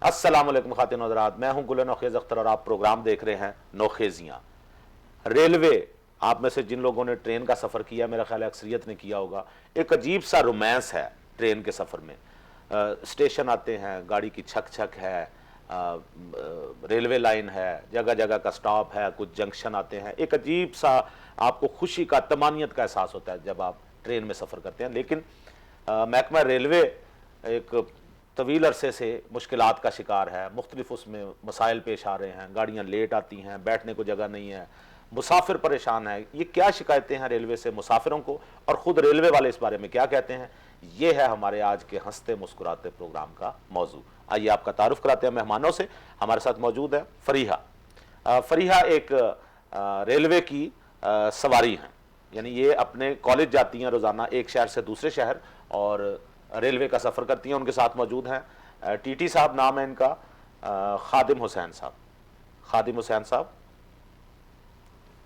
अस्सलामुअलैकुम ख़ातिन हज़रात, मैं हूं गुल नौखेज़ अख्तर और आप प्रोग्राम देख रहे हैं नौखेज़ियाँ। रेलवे, आप में से जिन लोगों ने ट्रेन का सफ़र किया, मेरा ख्याल है अक्सरियत ने किया होगा, एक अजीब सा रोमांस है ट्रेन के सफ़र में। स्टेशन आते हैं, गाड़ी की छक छक है, रेलवे लाइन है, जगह जगह का स्टॉप है, कुछ जंक्शन आते हैं। एक अजीब सा आपको खुशी का, तमानियत का एहसास होता है जब आप ट्रेन में सफ़र करते हैं। लेकिन महकमा रेलवे एक तवील अरसे से मुश्किलात का शिकार है, मुख्तलिफ उसमें मसाइल पेश आ रहे हैं, गाड़ियाँ लेट आती हैं, बैठने को जगह नहीं है, मुसाफिर परेशान है। ये क्या शिकायतें हैं रेलवे से मुसाफिरों को, और ख़ुद रेलवे वाले इस बारे में क्या कहते हैं, ये है हमारे आज के हंसते मुस्कुराते प्रोग्राम का मौजू। आइए आपका तारुफ कराते हैं मेहमानों से। हमारे साथ मौजूद है फरीहा। फरीहा एक रेलवे की सवारी हैं, यानी ये अपने कॉलेज जाती हैं रोज़ाना एक शहर से दूसरे शहर और रेलवे का सफ़र करती हैं। उनके साथ मौजूद हैं टीटी साहब, नाम है इनका खादिम हुसैन साहब। खादिम हुसैन साहब,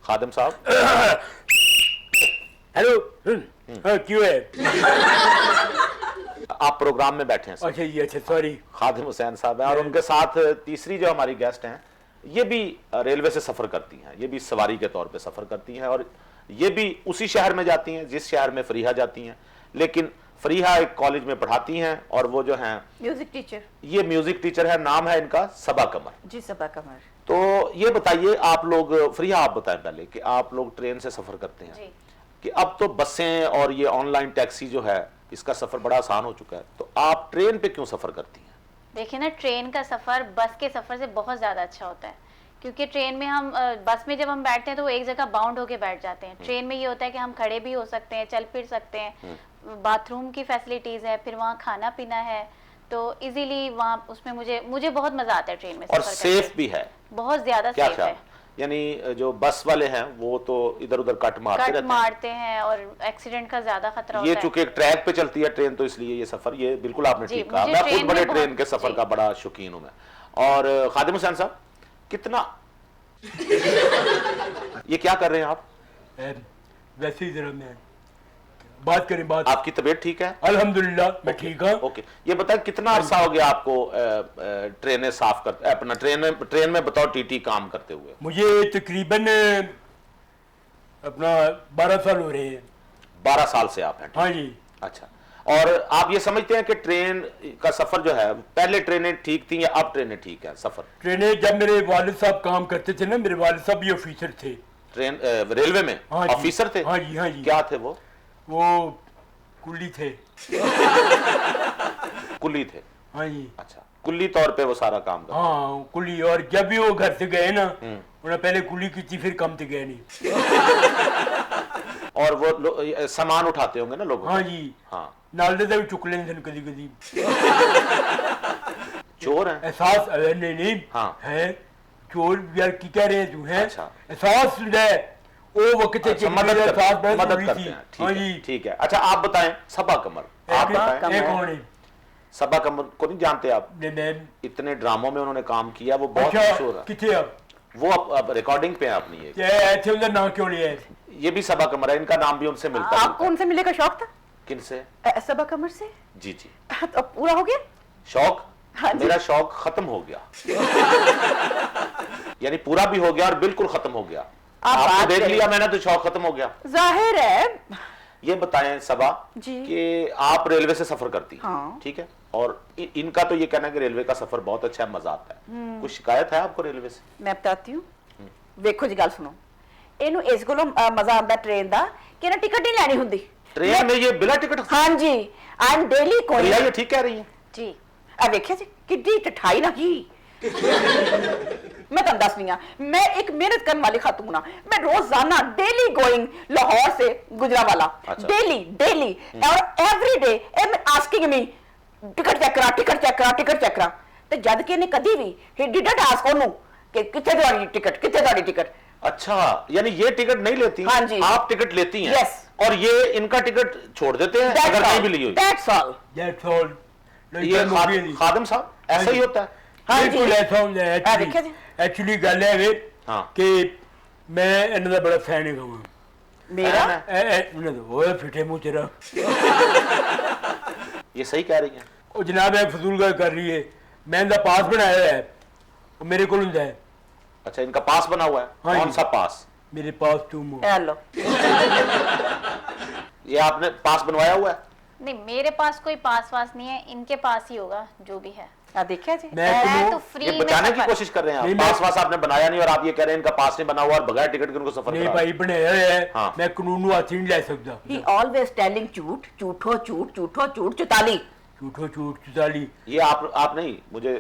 खादिम साहब। हेलो। क्यों है? आप प्रोग्राम में बैठे हैं सर। अच्छा, ये अच्छा, सॉरी। खादिम हुसैन साहब हैं और उनके साथ तीसरी जो हमारी गेस्ट हैं, ये भी रेलवे से सफ़र करती हैं, ये भी सवारी के तौर पे सफ़र करती हैं और ये भी उसी शहर में जाती हैं जिस शहर में फरीहा जाती हैं। लेकिन फरीहा एक कॉलेज में पढ़ाती हैं और वो जो हैं म्यूजिक टीचर। ये म्यूजिक टीचर है, नाम है इनका सबा कमर। जी, सबा कमर। तो ये बताइए आप लोग, फरीहा आप बताएं पहले कि आप लोग ट्रेन से सफ़र करते हैं जी। कि अब तो बसें और ये ऑनलाइन टैक्सी जो है, इसका सफ़र बड़ा आसान हो चुका है, तो आप ट्रेन पे क्यों सफ़र करती हैं? देखिए ना, ट्रेन का सफ़र बस के सफ़र से बहुत ज़्यादा अच्छा होता है, क्योंकि ट्रेन में हम बस में जब हम बैठते हैं तो वो एक जगह बाउंड होके बैठ जाते हैं। ट्रेन में ये होता है कि हम खड़े भी हो सकते हैं, चल फिर सकते हैं, बाथरूम की फैसिलिटीज़ है, फिर वहाँ खाना पीना है, तो इजीली वहाँ उसमें मुझे बहुत मज़ा आता है ट्रेन में। और सेफ भी है, बहुत ज़्यादा सेफ है। यानी जो बस वाले हैं वो तो इधर उधर कट मारते हैं और एक्सीडेंट का ज्यादा खतरा होता है। है। चूंकि एक ट्रैक पे चलती है ट्रेन, तो इसलिए ये सफर, ये बिल्कुल आपने ठीक कहा। मैं खुद बड़े ट्रेन के सफर का बड़ा शौकीन हूं मैं। और खादिम हुसैन साहब, कितना ये क्या कर रहे हैं आप? वैसे ही जरा मैं बात करें। बात, आपकी तबीयत ठीक है? अल्हम्दुलिल्लाह मैं ठीक हूं। ओके, ये बताएं कितना अरसा हो गया आपको ट्रेनें साफ करते, अपना ट्रेन में बताओ टीटी काम करते हुए? मुझे तकरीबन अपना 12 साल हो रहे हैं। 12 साल से आप हैं? हाँ जी। अच्छा, और आप ये समझते हैं कि ट्रेन का सफर जो है, पहले ट्रेनें ठीक थी या अब ट्रेनें ठीक है सफर? ट्रेनें, जब मेरे वालिद साहब काम करते थे ना, मेरे वालिद साहब भी ऑफिसर थे ट्रेन रेलवे में। हाँ ऑफिसर थे? हाँ जी, हाँ जी। क्या थे वो? कुली थे। कुली थे? हाँ जी। अच्छा, कुली तौर पे वो सारा काम करते? हाँ, कुली। और जब भी वो घर से गए ना, उन्होंने पहले कुली की थी, फिर कम से गए नहीं। और वो सामान उठाते होंगे ना लोगों? हाँ जी। हाँ, नाले से भी चुक लेते कदी कदी। चोर हैं? एहसास नहीं। हाँ है चोर यार, की कह रहे हैं तू? है अच्छा, एहसास है वो वक्त। अच्छा, मदद करते हैं। हाँ जी, ठीक है। अच्छा, आप बताएं सबा कमर, आप बताएं कौन है? सबा कमर को नहीं जानते आप? इतने ड्रामों में उन्होंने काम किया, वो बहुत मशहूर है। किथे अब वो अब रिकॉर्डिंग पे है अपनी। ये ऐसे उनका नाम क्यों लिया है? ये भी सबा कमर है, इनका नाम भी उनसे मिलता है। आपको उनसे मिलने का शौक था? किनसे? सबा कमर से। जी जी। तो पूरा हो गया शौक? हाँ, मेरा शौक खत्म हो गया। यानी पूरा भी हो गया और बिल्कुल खत्म हो गया। आपको देख लिया मैंने तो शौक खत्म हो गया। जाहिर है। ये बताएं सबा कि आप रेलवे से सफर करती हैं। हाँ। ठीक है, और इनका तो ये कहना है कि रेलवे का सफर बहुत अच्छा है, मजा आता है। कुछ शिकायत है आपको रेलवे से? मैं बताती हूँ। देखो जी, गल सुनो, इनू इस कोलों मजा आता ट्रेन दा कि ना टिकट नहीं लैनी हुंदी ट्रेन में। ये बिना टिकट? हाँ जी, आई एम डेली कोई। ये ठीक कह रही है जी। आ देखिए जी किड्डी टठाई ना की। मैं तुम दसनी हाँ, मैं एक मेहनत करने वाली खातून हाँ। मैं रोजाना डेली गोइंग लाहौर से गुजरावाला। अच्छा। डेली और every day asking me ticket check करा, टिकट चेक करा, टिकट चेक करा। तो जद कि इन्हें कभी भी ही डिडंट आस्क ओनू कि कितने तुम्हारी टिकट, कितने तुम्हारी टिकट। अच्छा, यानी ये टिकट नहीं लेती? हाँ जी। आप टिकट लेती हैं? Yes। और ये इनका टिकट छोड़ देते हैं अगर नहीं भी ली हुई? That's all। ये खादिम साहब ऐसा ही होता है? हाँ जी। एक्चुअली गल है कि मैं इन्हों का बड़ा फैन है। मेरा फिटे मुंह तेरा। ये सही कह रही है? जनाब, फजूल गल कर रही है। मैं इनका पास बनाया है, वो मेरे को ਹੁੰਦਾ है। अच्छा, इनका पास बना हुआ है? हाँ कौन जी। सा पास? मेरे पास तुम हो। हेलो, ये आपने पास बनवाया हुआ है? नहीं, मेरे पास कोई पास वास नहीं है, इनके पास ही होगा जो भी है। देखिए जी, मैं तो ये फ्री में बचाने की सफर- कोशिश कर रहे हैं नहीं, आप? मैं- पास वास आपने बनाया नहीं और आप ये कह रहे हैं इनका पास नहीं बना हुआ और बगैर टिकट के उनको सफर नहीं करा भाई बनाया है, हाँ। मैं कानून ਨੂੰ ਹੱਥ नहीं ला सकता। he always telling झूठ, झूठो झूठ, झूठो झूठ, चुताली। झूठो झूठ चुताली। ये आप नहीं, मुझे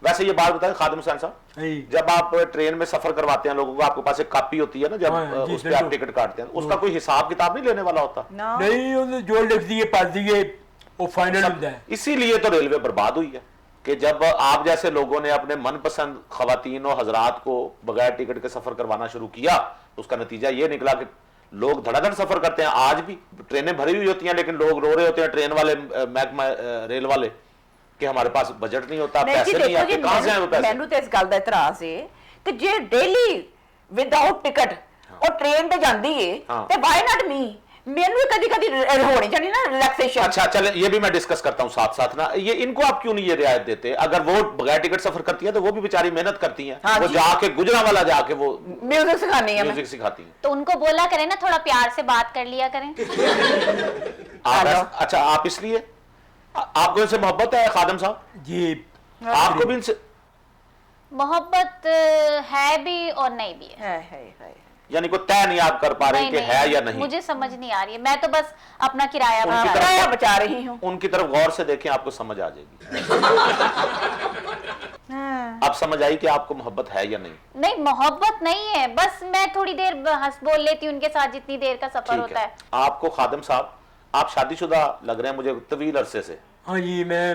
वैसे ये बात बताएं खादिम हुसैन साहब, नहीं। जब आप ट्रेन में सफर करवाते हैं लोगों को, आपके पास एक कॉपी होती है ना, जब हाँ, जी, उस पे आप बिल्कुल। टिकट काटते हैं, उसका कोई हिसाब किताब नहीं लेने वाला होता? नहीं, ਉਹਨੇ ਜੋ ਲਿਖ ਦਿਏ ਪੜ ਦਿਏ, वो फाइनल ਹੁੰਦਾ है। इसीलिए तो रेलवे बर्बाद हुई है कि जब आप जैसे लोगों ने अपने मनपसंद खवातीन और हजरात को बगैर टिकट के सफर करवाना शुरू किया, उसका नतीजा ये निकला कि लोग धड़ाधड़ सफर करते हैं। आज भी ट्रेनें भरी हुई होती हैं लेकिन लोग रो रहे होते हैं, ट्रेन वाले, महकमा रेल वाले, कि हमारे पास बजट नहीं होता, पैसे नहीं आते। कहां से आए वो पैसे? ਮੈਨੂੰ ਤੇ ਇਸ ਗੱਲ ਦਾ ਇਤਰਾਜ਼ ਹੈ ਕਿ ਜੇ ਡੇਲੀ ਵਿਦਆਊਟ ਟਿਕਟ ਉਹ ਟ੍ਰੇਨ ਤੇ ਜਾਂਦੀ ਏ हाँ। ਤੇ ਵਾਈ ਨਾਟ ਮੀ, ਮੈਨੂੰ ਕਦੀ ਕਦੀ ਹੋਣੀ ਚਾਹੀਦੀ ਨਾ ਰਿਲੈਕਸੇਸ਼ਨ। अच्छा चले, ये भी मैं डिस्कस करता हूँ साथ साथ ना, ये इनको आप क्यों नहीं ये रियायत देते? अगर वो बगैर टिकट सफर करती हैं तो वो भी बेचारी मेहनत करती हैं, हाँ वो जी। जाके गुजरांवाला जाके वो म्यूजिक सिखानी है मैं। म्यूजिक सिखाती हैं। तो उनको बोला करें ना, थोड़ा प्यार से बात कर लिया करें। हेलो। अच्छा, आप इसलिए आपको इनसे मोहब्बत है खादिम साहब? जी आपको भी इनसे मोहब्बत है भी और नहीं भी है। है। यानी कोई तय नहीं आप कर पा रहे नहीं, कि नहीं, है या नहीं? मुझे समझ नहीं आ रही है, मैं तो बस अपना किराया उनकी बचा रही तरफ- हूँ। किराया बचा रही हूँ। उनकी तरफ गौर से देखें, आपको समझ आ जाएगी। अब समझ आई कि आपको मोहब्बत है या नहीं? नहीं, मोहब्बत नहीं है, बस मैं थोड़ी देर हंस बोल लेती हूँ उनके साथ, जितनी देर का सफर ठीक होता है। आपको खादिम साहब, आप शादीशुदा लग रहे हैं मुझे तवील अरसे से। हाँ जी, मैं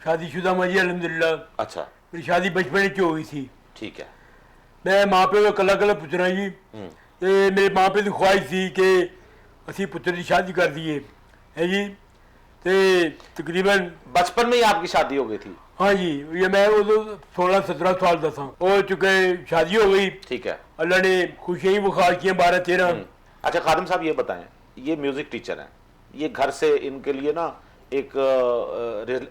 शादीशुदा मां जी अल्हम्दुलिल्लाह। अच्छा, मेरी शादी बचपन च हुई थी। ठीक है। मैं माँ प्यो का कला कला पुत्रा जी, ਤੇ ਮੇਰੇ ਮਾਂ ਪਿਓ ਦੀ ਖੁਆਇਸ਼ ਸੀ ਕਿ ਅਸੀਂ ਪੁੱਤਰ ਦੀ ਸ਼ਾਦੀ ਕਰ ਦਈਏ ਹੈ ਜੀ। ਤੇ ਤਕਰੀਬਨ बचपन में ही आपकी शादी हो गई थी? हाँ जी, ये मैं उदो 16-17 साल का था, हो चुके, शादी हो गई, ठीक है। अल्लाह ने खुशियाँ बुखार किए 12-13। अच्छा खादिम साहब, ये बताएं, ये म्यूजिक टीचर हैं, ये घर से इनके लिए ना एक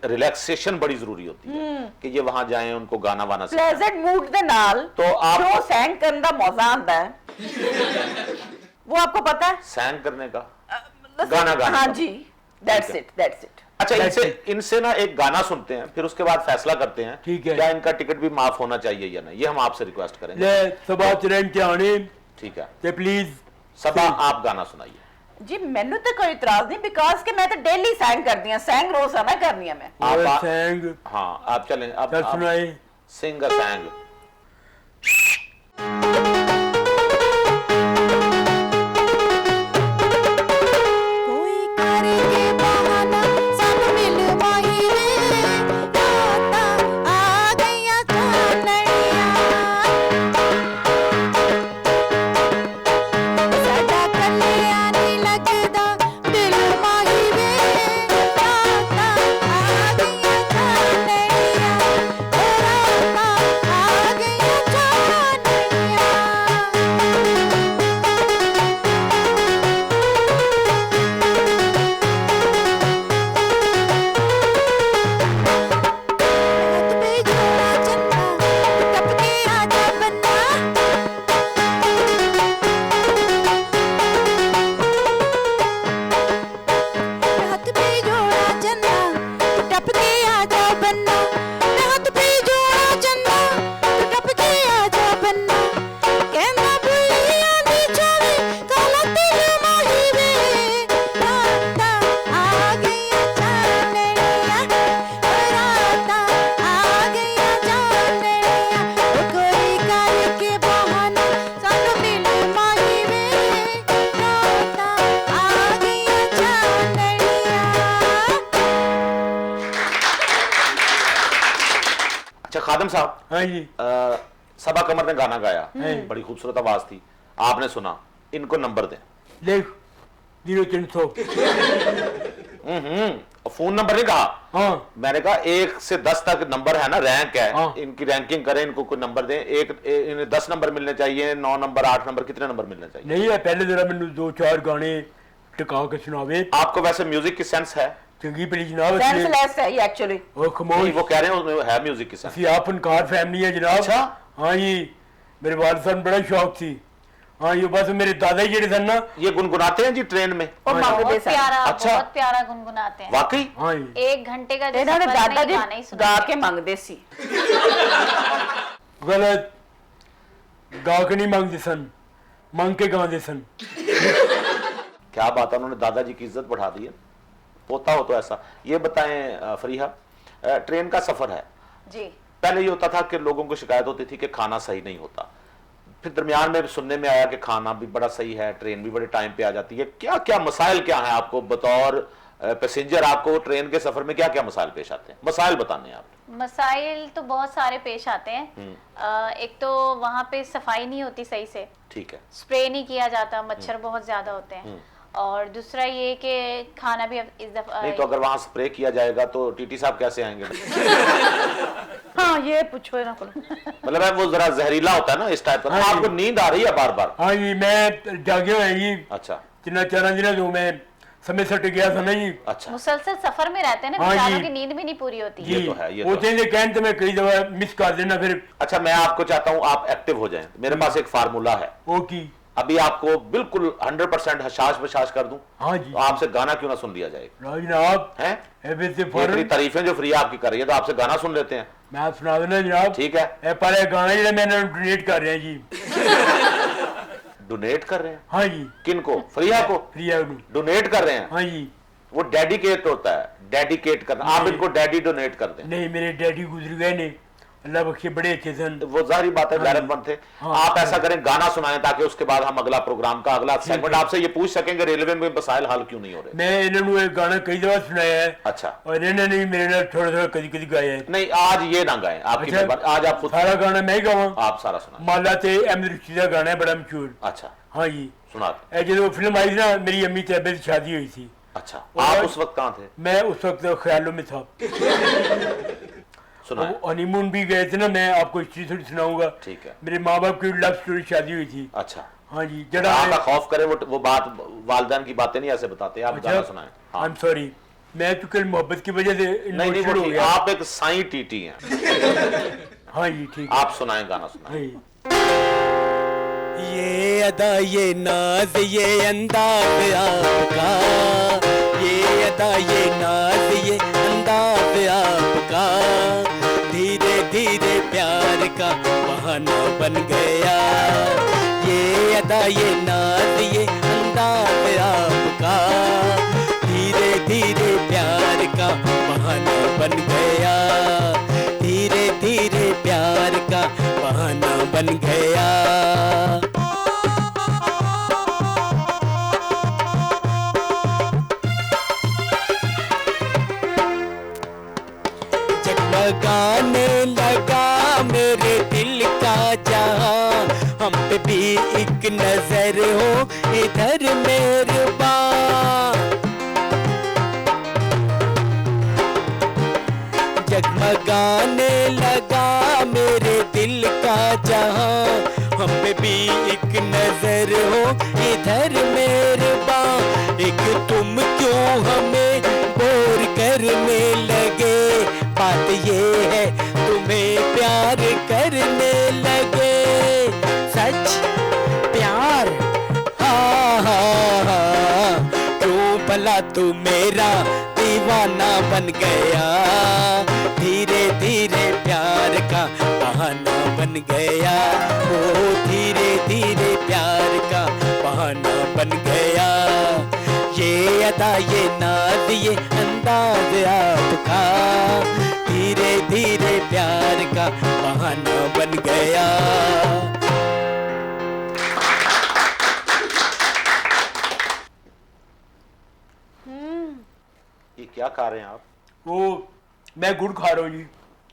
रिलैक्सेशन बड़ी जरूरी होती है कि ये वहां जाएं, उनको गाना वाना सिखाएं। प्लेजेंट मूड ਦੇ ਨਾਲ तो आप ਜੋ ਸੈਂਗ ਕਰਨ ਦਾ ਮਜ਼ਾ ਆਉਂਦਾ है वो आपको पता है? सैंग करने का, गाना गाने हाँ का। जी, दैट्स ठीक इट, दैट्स इट। अच्छा, इनसे ना एक गाना सुनते हैं, फिर उसके बाद फैसला करते हैं ठीक है। क्या इनका टिकट भी माफ होना चाहिए या नहीं। ये हम आपसे रिक्वेस्ट करेंगे। ले सबा चरण के आने ठीक है, ते प्लीज सबा आप गाना सुनाइए। जी मैनू तो कोई इतराज नहीं, बिकॉज कि मैं तो डेली सैंग करती हूँ, सैंग रोजाना करनी है मैं। आप सैंग हाँ, आप चलें, चल सुनाए। सिंग सैंग। कोई करके बहाना सब मिल माही रे, राता आ गईया चानड़िया, साडा कलिया नहीं लगदा दिल माही रे, राता आ गईया चानड़िया, राता आ गईया चानड़िया। रात पे जोड़ा चन्ना टप के आजा बन्ना, रात पे जोड़ा चन्ना टप के आजा बन्ना, रात पे जोड़ा चन्ना टप के आजा बन्ना, कहना बुलिया दी जावे काला दिल माही वे, राता आ गईया चानड़िया, राता आ गईया चानड़िया, ओ कोई करके बहाना सानू मिल माही वे, राता आ गईया चानड़िया। अच्छा खादिम साहब, हाँ जी। सबा कमर ने गाना गाया, बड़ी खूबसूरत आवाज थी, आपने सुना, इनको नंबर दें। देख 0300। और फोन नंबर नहीं कहा, हाँ मैंने कहा 1 से 10 तक नंबर है ना, रैंक है, हाँ। इनकी रैंकिंग करें, इनको कोई नंबर दें। इन्हें 10 नंबर मिलने चाहिए, 9 नंबर, 8 नंबर, कितने नंबर मिलने चाहिए? नहीं है, पहले जरा मैनू 2-4 गाने टिका के सुनावे। आपको वैसे म्यूजिक की सेंस है? चंगी भली जनाब ਅਸੀਂ सेंसलेस है ये एक्चुअली। ਉਹ नहीं, ਖਮੋਸ਼ वो कह रहे हैं उसमें है म्यूजिक के साथ। ਅਸੀਂ ਆਪ ਫਨਕਾਰ ਫੈਮਿਲੀ ਹੈ ਜਨਾਬ। ਅੱਛਾ। ਹਾਂ ਜੀ ਮੇਰੇ ਵਾਲਿਦ ਸਾਹਿਬ ਨੂੰ ਬੜਾ ਸ਼ੌਕ ਸੀ। हाँ जी बस मेरे दादा जी ਜਿਹੜੇ ਸਨ ਨਾ ये गुनगुनाते हैं जी ट्रेन में? और मांगते बहुत सन। प्यारा, अच्छा। बहुत प्यारा गुनगुनाते हैं। वाकई? हाँ जी 1 घंटे का जो ਇਹਨਾਂ ਦੇ सफर है, ਦਾਦਾ नहीं जी गाना ही गा सुना के मंगते सी। गलत गा के नहीं मांगते सन, मांग के गाते सन। क्या बात है, उन्होंने दादाजी की इज्जत बढ़ा दी है। होता हो तो ऐसा। ये बताएं फरीहा, ट्रेन का सफर है, जी। पहले ये होता था कि लोगों को शिकायत होती थी कि खाना सही नहीं होता, फिर दरमियान में सुनने में आया कि खाना भी बड़ा सही है, ट्रेन भी बड़े टाइम पे आ जाती है। क्या क्या मसाइल क्या हैं आपको बतौर पैसेंजर, आपको ट्रेन के सफर में क्या क्या मसाइल पेश आते हैं? मसाइल बताने हैं आप। मसाइल तो बहुत सारे पेश आते हैं। एक तो वहाँ पे सफाई नहीं होती सही से, ठीक है। स्प्रे नहीं किया जाता, मच्छर बहुत ज्यादा होते हैं। और दूसरा ये कि खाना भी अब इस दफा नहीं तो अगर वहां स्प्रे किया जाएगा तो टीटी साहब कैसे आएंगे? हाँ ये पूछो ना को। मतलब है वो जरा जहरीला होता है ना इस टाइप का। हाँ जी। आपको नींद आ रही है बार बार? हाँ जी मैं जागे हुए हैं जी, अच्छा 3-4 दिन जो मैं समय सट गया था ना जी। अच्छा। मुसलसल सफर में रहते हैं ना, हाँ बेचारों जी। की नींद भी नहीं पूरी होती। ये तो है, ये तो वो है। चेंज कहने तो मैं कई दफा मिस कर देना फिर। अच्छा मैं आपको चाहता हूं आप एक्टिव हो जाएं। मेरे पास एक फार्मूला है, वो की अभी आपको बिल्कुल 100% हशाश बशाश कर दूं हाँ जी तो आपसे गाना क्यों ना सुन लिया जाएगा? राज जनाब हैं? ऐसे ये इतनी फौरन तारीफें जो फ्री आपकी कर रही है तो आपसे गाना सुन लेते हैं। मैं आप सुना देना जनाब। ठीक है। ए पर ये गाना जो मैंने डोनेट कर रहे हैं जी। डोनेट कर रहे हैं? हाँ जी किन को? फ्रीहा को प्रिया डोनेट कर रहे हैं? हाँ जी। वो डेडिकेट होता है, डेडिकेट करना। आप नहीं। इनको डैडी डोनेट कर दें। नहीं मेरे डैडी गुजर गए ने, अल्लाह बख्शे बड़े अच्छे सन। वो जाहिर बात है हाँ गैरतमंद थे। हाँ। आप ऐसा करें गाना सुनाएं ताकि उसके बाद हम अगला प्रोग्राम का अगला सेगमेंट है। आपसे ये पूछ सकेंगे रेलवे में मसाइल हल क्यों नहीं हो रहे। मैं इन्होंने एक गाना कई दफा सुनाया है अच्छा और इन्होंने भी मेरे नाल थोड़ा थोड़ा कदी कदी गाया है। नहीं आज ये ना गाएं, आपकी अच्छा। मेहरबानी, आज आप खुद सारा गाना मैं ही गावां? आप सारा सुनाएं। माला ते अहमद रशीद का गाना है बड़ा मशहूर। अच्छा हाँ जी सुना दें। जो फिल्म आई थी ना मेरी अम्मी तैयबे की शादी हुई थी, अच्छा और- आप उस वक्त कहाँ थे? मैं उस वक्त ख्यालों में था। सुनाएं। वो हनीमून भी गए थे ना, मैं आपको हिस्ट्री थोड़ी सुनाऊंगा। ठीक है। मेरे माँ बाप की लव स्टोरी शादी हुई थी। अच्छा हाँ जी आपका खौफ करे वो बात, वालदान की बातें नहीं ऐसे बताते। आप गाना सुनाएं। हाँ। आई एम सॉरी, मैं चूंकि मोहब्बत की वजह से नहीं नहीं इमोशनल वो हो ठीक, गया। आप एक साई टीटी हैं। हाँ जी ठीक है। आप सुनाएं, गाना सुनाएं। हाँ जी। ये अदा ये नाज ये अंदाज आपका, ये अदा ये नाज ये अंदाज आपका, धीरे धीरे प्यार का बहाना बन गया। ये अदा ये नाज ये अंदाज आपका, धीरे धीरे प्यार का बहाना बन गया, धीरे धीरे प्यार का बहाना बन गया। जगमगाने लगा मेरे दिल का जहां, हम पे भी एक नजर हो इधर मेहरबान। जगमगाने लगा मेरे दिल का जहां, हम पे भी एक नजर हो इधर मेहरबान। एक तुम क्यों हमें बोर करने लगे, बात ये है तुम्हें प्यार करने लगे। सच प्यार हाँ हाँ हाँ, क्यों भला तू मेरा दीवाना बन गया, धीरे धीरे प्यार का बहाना बन गया। ओ धीरे धीरे प्यार का बहाना बन गया। ये अदा ये नाद ये अंदाज आपका, धीरे धीरे प्यार का बहाना बन गया। ये क्या खा रहे हैं आप? वो मैं गुड़ खा रहा हूँ जी।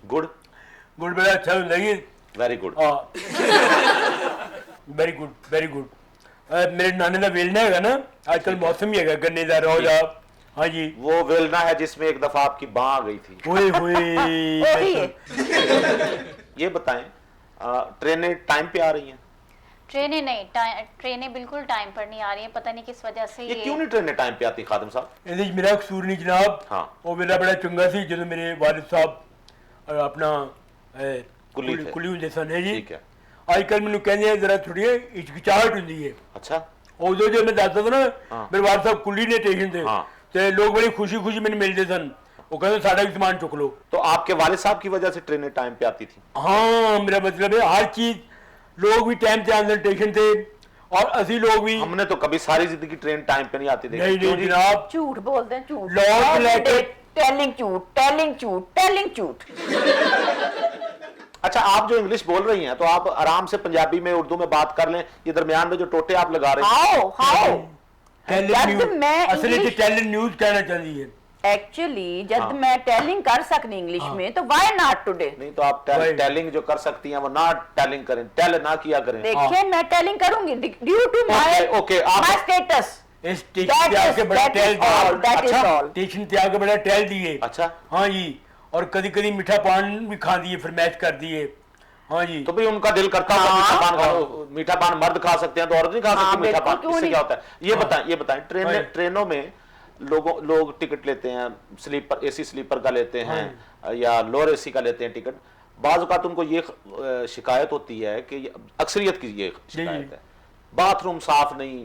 गुड़? गुड़ बड़ा अच्छा होता है। Very good. हाँ वेरी गुड वेरी गुड। मेरे नाने का वेलना है ना, आजकल मौसम ही है गन्ने का रोजा। हाँ जी वो वेलना है जिसमें एक दफा आपकी बाँ आ गई थी। ओए होए। वही है। ये बताएं ट्रेनें टाइम पे आ रही हैं? ट्रेनें नहीं, ट्रेनें बिल्कुल टाइम पर नहीं आ रही हैं, पता नहीं किस वजह से ये क्यों नहीं ट्रेनें टाइम पे आती खादिम साहब? ਇਹਦੇ 'ਚ ਮੇਰਾ ਕਸੂਰ ਨਹੀਂ ਜਨਾਬ। हाँ। ਉਹ ਵੇਲਾ ਬੜਾ ਚੰਗਾ ਸੀ ਜਦੋਂ ਮੇਰੇ ਵਾਲਿਦ ਸਾਹਿਬ ਆਪਣਾ ਕੁਲੀ ਥੇ। ਕੁਲੀ ਹੁੰਦੇ ਸਨ ਹੈ ਜੀ। ठीक है। ਅੱਜ ਕੱਲ੍ਹ ਮੈਨੂੰ ਕਹਿੰਦੇ ਆ ਜ਼ਰਾ ਥੋੜੀ ਹਿਚਕਿਚਾਹਟ ਹੁੰਦੀ ਹੈ। अच्छा। ਉਦੋਂ ਜੇ ਮੈਂ ਦੱਸਦਾ ਨਾ ਹਾਂ। ਮੇਰੇ ਵਾਲਿਦ ਸਾਹਿਬ ਕੁਲੀ ਨੇ ਸਟੇਸ਼ਨ ਤੇ ਹਾਂ। ਤੇ ਲੋਕ ਬੜੀ ਖੁਸ਼ੀ ਮੈਨੂੰ ਮਿਲਦੇ ਸਨ। ਉਹ ਕਹਿੰਦੇ ਸਾਡਾ ਵੀ ਸਮਾਨ ਚੁੱਕ ਲਓ। तो आपके वालिद साहब की वजह से ट्रेनें टाइम पे आती थी? हाँ, मेरा मतलब है हर चीज लोग भी टाइम से आते स्टेशन थे और असली लोग भी। हमने तो कभी सारी जिंदगी ट्रेन टाइम पे नहीं आती देखी। नहीं क्यों नहीं जी? जनाब, ਝੂਠ बोलते हैं, झूठ लॉर्ड लेटर टेलिंग झूठ, टेलिंग झूठ, टेलिंग झूठ। अच्छा, आप जो इंग्लिश बोल रही हैं तो आप आराम से पंजाबी में उर्दू में बात कर लें, ये दरमियान में जो टोटे आप लगा रहे हैं। हाओ हाओ टेलिंग जब मैं न्यूज असली English- टेलिंग न्यूज कहना चाहती है। एक्चुअली जब हाँ। मैं टेलिंग कर सकनी इंग्लिश में तो वाई नॉट टुडे। नहीं तो आप वही। टेलिंग जो कर सकती हैं वो ना टेलिंग करें, टेल ना किया करें। देखिए मैं टेलिंग करूंगी ड्यू टू माय ओके, आप- माय स्टेटस। इस स्टेशन पे आके बड़ा टेल दैट इज अच्छा। ऑल। स्टेशन पे आके बड़ा टेल दिए। अच्छा। हाँ जी, और कभी कभी मीठा पान भी खा दिए, फरमाइश कर दिए। हाँ जी, तो भाई उनका दिल करता होगा हाँ। मीठा पान खाओ। मीठा पान मर्द खा सकते हैं तो औरत नहीं खा हाँ, सकती मीठा बिल्कुल, पान? क्यों इससे नहीं? क्या होता है ये हाँ। बताएं, ये बताएं। हाँ। ट्रेनों में लोग टिकट लेते हैं, स्लीपर एसी स्लीपर का लेते हैं या लोअर एसी का लेते हैं टिकट। बाज़ औक़ात उनको ये शिकायत होती है कि अक्सरियत की ये शिकायत है, बाथरूम साफ नहीं,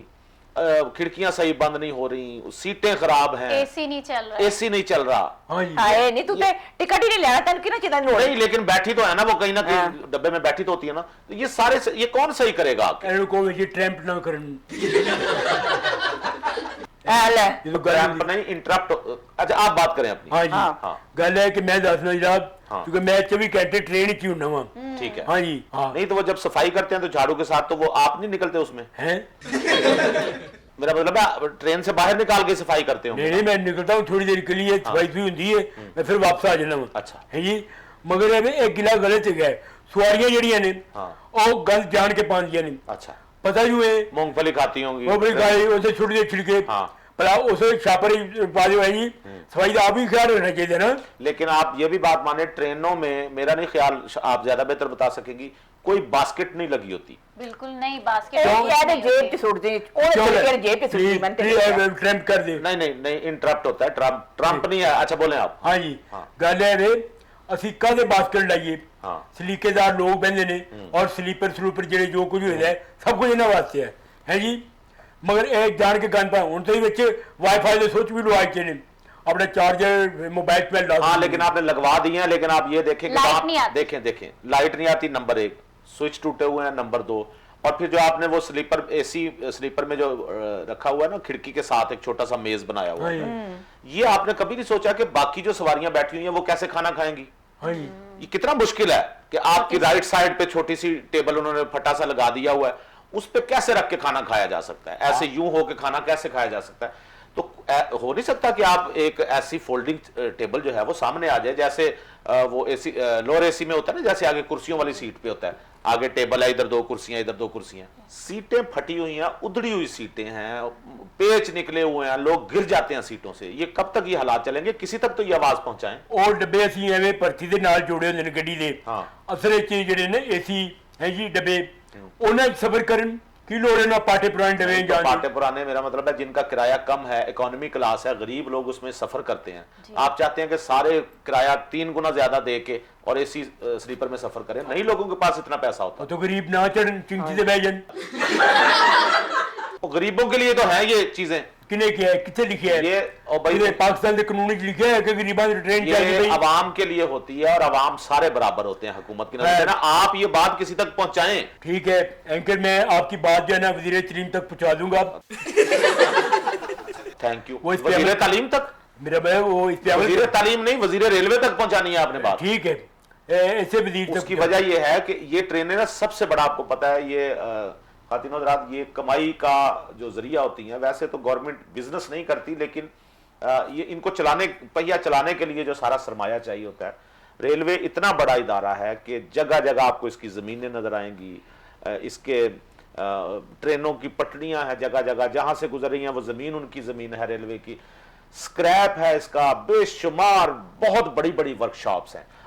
खिड़कियां सही बंद नहीं हो रही, सीटें खराब हैं, एसी नहीं चल रहा है। एसी नहीं चल रहा। हाँ जी, हाय नहीं तू ते टिकट ही नहीं लेना तन की ना चिंता नहीं नहीं, लेकिन बैठी तो है ना वो, कहीं ना हाँ। कहीं डब्बे में बैठी तो होती है ना। तो ये सारे ये कौन सही करेगा आके? इनको वैसे ट्रैम्प ना करन। ले ये तो गल रैंप नहीं, इंटरप्ट। अच्छा, आप बात करें अपनी। हाँ जी, हाँ। हाँ। गल है कि मैं दसना जनाब, हाँ। क्योंकि मैं 24 घंटे ट्रेन ही हूं नवा। ठीक है। हाँ जी, हाँ नहीं तो वो जब सफाई करते हैं तो झाड़ू के साथ तो वो आप नहीं निकलते उसमें? हैं। मेरा मतलब है ट्रेन से बाहर निकाल के सफाई करते हो? नहीं नहीं, मैं निकलता हूँ थोड़ी देर के लिए, सफाई भी होती है, मैं फिर वापस आ जाना हूँ। अच्छा। है जी, मगर अभी एक गिला गलत है, सवारियां जड़ियां ने हाँ। ਉਹ गल जान के पाਉਂਦੀਆਂ ਨੇ। अच्छा। पता क्यों है? मूंगफली खाती होंगी वो बड़ी गाड़ी उसे छुट दे छिड़के। हाँ। भला उसे छापर पा दो है जी, सफाई का आप ही ख्याल रखना चाहिए ना। लेकिन आप ये भी बात माने, ट्रेनों में मेरा नहीं ख्याल, आप ज्यादा बेहतर बता सकेंगी, कोई बास्केट नहीं लगी होती। बिल्कुल नहीं, बास्केट यार जेब पे सुट दी और फिर जेब पे सुट दी बनते ट्रैम्प कर दे। नहीं नहीं नहीं, इंटरप्ट होता है, ट्रम्प नहीं है। अच्छा, बोले आप। हाँ जी, हाँ। गल है वे ਅਸੀਂ ਕਾਹਦੇ ਬਾਸਕਟ ਲਾਈਏ। हाँ। ਸਲੀਕੇਦਾਰ ਲੋਕ ਬਹਿੰਦੇ ਨੇ ਔਰ ਸਲੀਪਰ ਸਲੂਪਰ ਜਿਹੜੇ ਜੋ ਕੁਝ ਹੁੰਦਾ ਹੈ ਸਭ ਕੁਝ ਇਹਨਾਂ ਵਾਸਤੇ ਹੈ ਜੀ। ਮਗਰ ਇਹ ਜਾਣ ਕੇ ਗੰਦ ਪਾ ਹੁਣ ਤੇ ਵਿੱਚ ਵਾਈਫਾਈ ਦੇ ਸੁੱਚ ਵੀ ਲਵਾਏ ਕੇ ਨੇ, अपने चार्जर मोबाइल पे लगा। हाँ, लेकिन आपने लगवा दिए हैं, लेकिन आप ये देखें कि लाइट वहाँ- नहीं आती। देखें लाइट नहीं आती, नंबर 1, स्विच टूटे हुए हैं, नंबर 2, और फिर जो आपने वो स्लीपर एसी स्लीपर में जो रखा हुआ है ना, खिड़की के साथ एक छोटा सा मेज बनाया हुआ है, ये आपने कभी नहीं सोचा कि बाकी जो सवारियां बैठी हुई हैं वो कैसे खाना खाएंगी? हाँ जी, ये कितना मुश्किल है कि आपकी राइट साइड पे छोटी सी टेबल उन्होंने फटा सा लगा दिया हुआ है, उस पे कैसे रख के खाना खाया जा सकता है? ऐसे यूं हो के खाना कैसे खाया जा सकता है? तो हो नहीं सकता कि आप एक ऐसी फोल्डिंग टेबल जो है वो सामने आ जाए, जैसे वो एसी लोअर एसी में होता है ना, जैसे आगे कुर्सियों वाली सीट पे होता है, आगे टेबल है, इधर 2 कुर्सियां, इधर 2 कुर्सियां, सीटें फटी हुई हैं, उधड़ी हुई सीटें हैं, पेच निकले हुए हैं, लोग गिर जाते हैं सीटों से। ये कब तक ये हालात चलेंगे? किसी तक तो ये आवाज पहुंचाएं। ਉਹ ਡੱਬੇ ਅਸੀਂ ਐਵੇਂ ਭਰਤੀ ਦੇ ਨਾਲ ਜੋੜੇ ਹੁੰਦੇ ਨੇ ਗੱਡੀ ਦੇ। ਹਾਂ। ਅਸਲ ਵਿੱਚ ਜਿਹੜੇ ਨੇ ਏਸੀ ਹੈ ਜੀ ਡੱਬੇ, ਉਹਨਾਂ 'ਚ ਸਫ਼ਰ ਕਰਨ की लोड़ है ना पाटे पुराने डब्बे तो जाने। पाटे पुराने, मेरा मतलब है जिनका किराया कम है, इकोनॉमी क्लास है, गरीब लोग उसमें सफर करते हैं। आप चाहते हैं कि सारे किराया 3 गुना ज्यादा दे के और एसी स्लीपर में सफर करें? नहीं, लोगों के पास इतना पैसा होता ਉਹ तो गरीब ना चढ़न चिंची से बह जान। है। तो गरीबों के लिए तो है ये चीजें। किने किया है, कितने लिखे है? ये और भाई किधर पाकिस्तान के कानून में लिखा है कि गरीबां की ट्रेन चल ये गई। अवाम के लिए होती है और अवाम सारे बराबर होते हैं हुकूमत की नजर है। से ना। आप ये बात किसी तक पहुंचाएं। ठीक है एंकर, मैं आपकी बात जो है ना वजीर तरीम तक पहुंचा दूंगा। Thank you. वो इस पे वजीर अमल- तालीम तक? मेरा भाई वो इस पे अमल- वजीर तालीम नहीं, वजीर रेलवे तक पहुंचानी है आपने बात। ठीक है, ऐसे वजीर तक उसकी वजह यह है कि ये ट्रेनें ना, सबसे बड़ा आपको पता है, ये खातिन हज़रात, ये कमाई का जो जरिया होती हैं। वैसे तो गवर्नमेंट बिजनेस नहीं करती, लेकिन ये इनको पहिया चलाने के लिए जो सारा सरमाया चाहिए होता है। रेलवे इतना बड़ा इदारा है कि जगह जगह आपको इसकी ज़मीनें नज़र आएंगी, इसके ट्रेनों की पटड़ियाँ हैं जगह जगह, जहाँ से गुजर रही हैं वो ज़मीन उनकी ज़मीन है रेलवे की। स्क्रैप है इसका बेशुमार, बहुत बड़ी बड़ी वर्कशॉप्स हैं।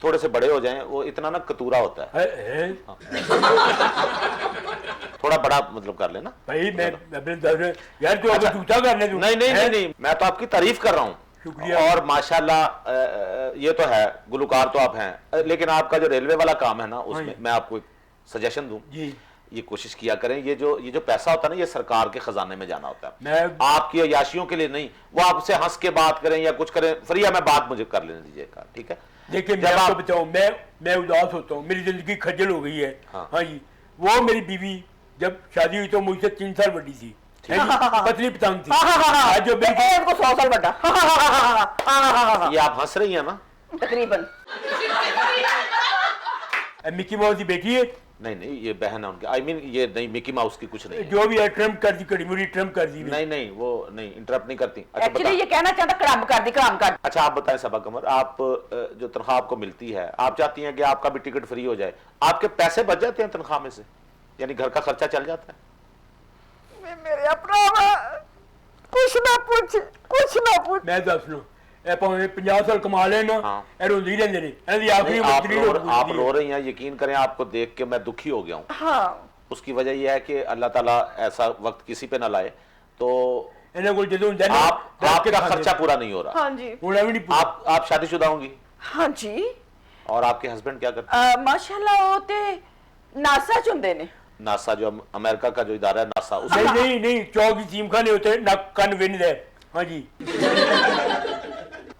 थोड़े से बड़े हो जाएं, वो इतना ना कतूरा होता है, थोड़ा बड़ा मतलब कर लेना भाई मैं अपने यार तू अगर जूता करने दूं नहीं नहीं नहीं नहीं, मैं तो आपकी तारीफ कर रहा हूँ। शुक्रिया। और माशाल्लाह ये तो है, गुलकार तो आप हैं, लेकिन आपका जो रेलवे वाला काम है ना, उसमें मैं आपको एक सजेशन दूं, जी ये कोशिश किया करें, ये जो पैसा होता है ना, ये सरकार के खजाने में जाना होता है, मैं आपकी अयाशियों के लिए नहीं। वो आपसे हंस के बात करें या कुछ करें, फ्री में बात मुझे कर लेने दीजिएगा, ठीक है? देखिए मैं जब आपको आप बताऊं, मैं उदास होता हूँ, मेरी जिंदगी खज्जल हो गई है। हाँ। हाँ जी, वो मेरी बीवी जब शादी हुई तो मुझसे 3 साल बड़ी थी, है जी, पतली पतंग थी। आज जो बिल्कुल उनको 100 साल बड़ा ये आप हंस रही हैं ना? तकरीबन। मिकी माउस की बेटी है, नहीं नहीं, ये बहन है उनकी, आई मीन ये नहीं, मिकी माउस की कुछ नहीं है। जो भी है ट्रम्प कर दी, कड़ी मुड़ी ट्रम्प कर दी। नहीं नहीं, वो नहीं, इंटरप्ट नहीं करती। अच्छा एक्चुअली बता, ये कहना चाहता कराम कर दी, कराम कर दी। अच्छा आप बताएं सबा कमर, आप जो तनख्वाह आपको मिलती है, आप चाहती हैं कि आपका भी टिकट फ्री हो जाए, आपके पैसे बच जाते हैं तनख्वाह में से, यानी घर का खर्चा चल जाता है? मेरे अपना कुछ ना पूछ मैं दस लो ए भावें 50 साल कमा लेना, हाँ। ए रोंदी रहंदे ने, इहदी आखिरी नहीं, मंजरी आप रो रही हैं, यकीन करें आपको देख के मैं दुखी हो गया हूँ। हाँ उसकी वजह यह है कि अल्लाह ताला ऐसा वक्त किसी पे ना लाए, तो इन्हें कोल जदों हुंदा ना आपका खर्चा पूरा नहीं हो रहा। हाँ जी हुण भी नहीं पूरा। आप शादीशुदा होंगी? हाँ जी। और आपके हस्बैंड क्या करते हैं? माशाल्लाह वो ते नासा च हुंदे ने। नासा, जो अमेरिका का जो इदारा है नासा, उसमें नहीं चौक की सीम खाने होते नक कन विन दे। हाँ जी